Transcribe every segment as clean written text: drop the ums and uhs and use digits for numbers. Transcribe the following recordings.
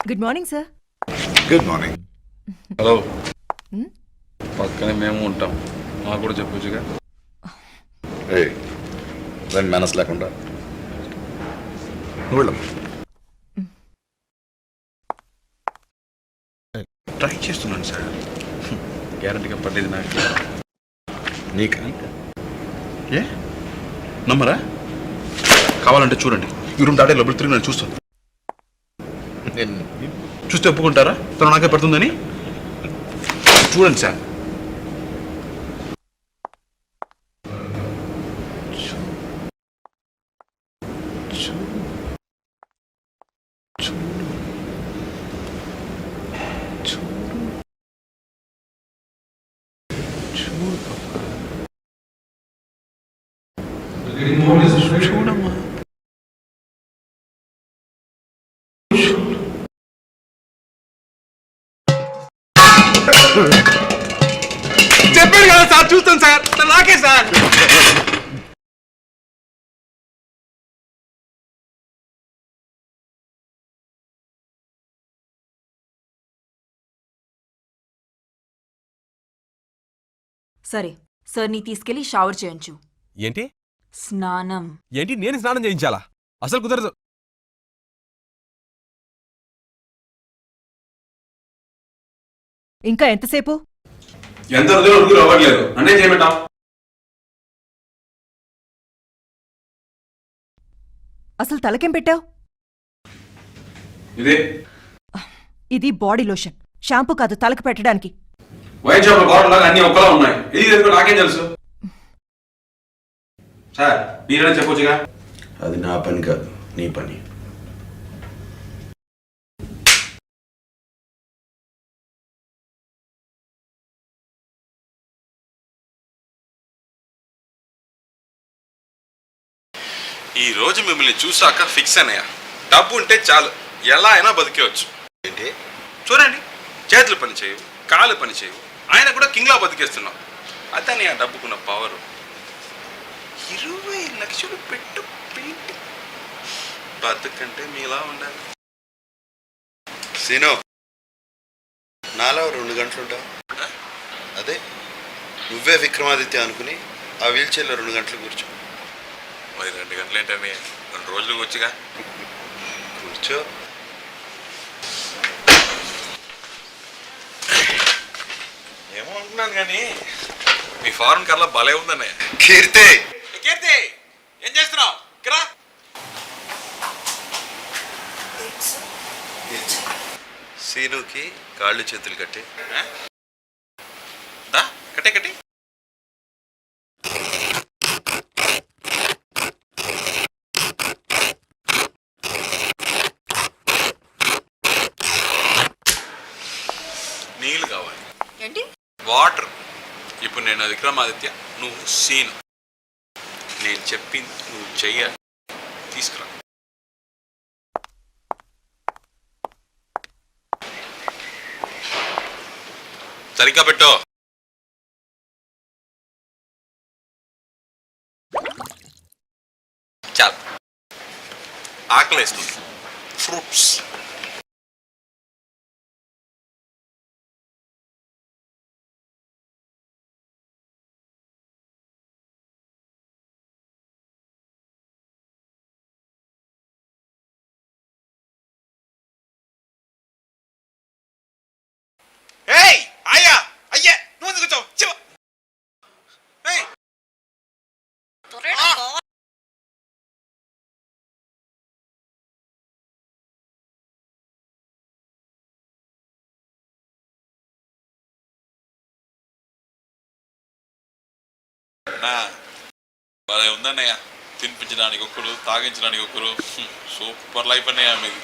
Good morning sir. Good morning. Hello, పక్కనే మేము ఉంటాం, మాకు కూడా చెప్పొచ్చుగా. రెండు మేనస్ లేకుండా ట్రై చేస్తున్నాను సార్, గ్యారంటీగా పడేది నాకు. నీకా? ఏ నమ్మరా? కావాలంటే చూడండి, ఈ రూమ్ దాటే లోపల తిరిగి నేను చూస్తాను. చూస్తే ఒప్పుకుంటారా తను నాకే పడుతుందని? చూడండి సార్. చూడమ్మా, చెప్పారు కదా సార్, చూస్తాను సార్, నాకే సార్. సరే, సార్ని తీసుకెళ్లి షవర్ చేయించు. ఏంటి స్నానం. ఏంటి నేను స్నానం చేయించాలా? అసలు కుదరదు. ఇంకా ఎంతసేపు? ఎంత అవ్వట్లేదు అంటే చేయమంటాం. అసలు తలకేం పెట్టావు? ఇదే ఇది బాడీ లోషన్, షాంపూ కాదు తలకు పెట్టడానికి. వైన్ షాప్ బాటిల్ లాగా అన్ని ఒక్కలా ఉన్నాయి. ఇది నాకేం తెలుసు సార్, మీరైనా చెప్పొచ్చుగా. అది నా పని కాదు, నీ పని. ఈ రోజు మిమ్మల్ని చూసాక ఫిక్స్ అన్నయ్య, డబ్బు ఉంటే చాలు, ఎలా అయినా బతికేవచ్చు. ఏంటి చూడండి, చేతులు పని చేయవు, కాళ్ళు పని చేయవు, ఆయన కూడా కింగ్లా బతికేస్తున్నాం. అతని ఆ డబ్బుకున్న పవరు. 20 లక్షలు పెట్టు పెయింట్ బతుకంటే మీలా ఉండాలి. సీను, నాలో 2 గంటలు ఉంటావు. అదే నువ్వే విక్రమాదిత్య అనుకుని ఆ వీల్ చైర్లో 2 గంటలు కూర్చో. మరి 2 గంటలు ఏంటండి, 2 రోజులకు వచ్చిగా. కూర్చో. ఏమో అనుకున్నాను కానీ మీ ఫారెన్ కార్లో భలే ఉందన్నయ్య. కీర్తి, కీర్తి ఏం చేస్తున్నావు? ఇక్కడ సీనుకి కాళ్ళు చేతులు కట్టి. కట్టే కట్టి. నీళ్ళు కావాలి. ఏంటి? వాటర్. ఇప్పుడు నేను విక్రమాదిత్య, నువ్వు సీను. నేను చెప్పింది నువ్వు చెయ్యాలి. తీసుకురా. సరిగ్గా పెట్టో. చాలు, ఆకలేస్తుంది. ఫ్రూట్స్. ఏయ్ అయ్యా, అయ్యే నువ్వు ఎందుకు వచ్చావు? చివ. ఏయ్ భలే ఉందన్నయ్య, తినిపించడానికి ఒకరు, తాగించడానికి ఒకరు. సూపర్ లైఫ్ అన్నయ్య మీది.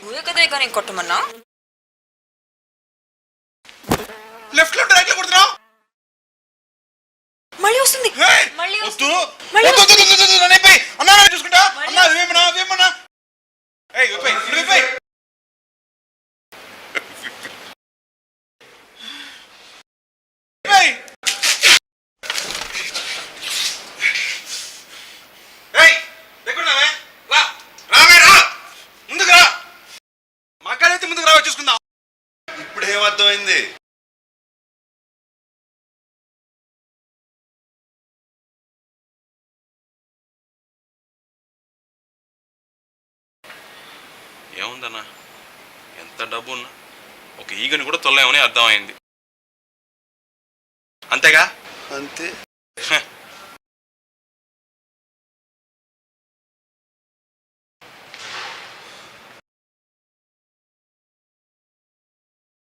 నువ్వే కదా ఇక నేను కొట్టమన్నా. లెఫ్ట్ లో రైట్ లో కొడుతున్నావు. మళ్ళీ వస్తుంది. ఏయ్, మళ్ళీ వద్దు. మళ్ళీ వద్దు, వద్దు, వద్దు, వద్దు, నన్ను ఇప్పేయ్. అన్నా, నేను చూసుకుంటా. అన్నా, వేమన్నా. ఏయ్, విప్పేయ్, ఇటు విప్పేయ్. విప్పేయ్. ఏయ్, ఎక్కడున్నావే? రా. ముందుకు రా. మగాడైతే ముందుకు రా, చూసుకుందాం. ఇప్పుడు ఏమర్థమైంది? ఏముందన్నా, ఎంత డబ్బు ఉన్నా ఒక ఈగని కూడా తొల్లేమని అర్థమైంది. అంతేగా? అంతే. హ.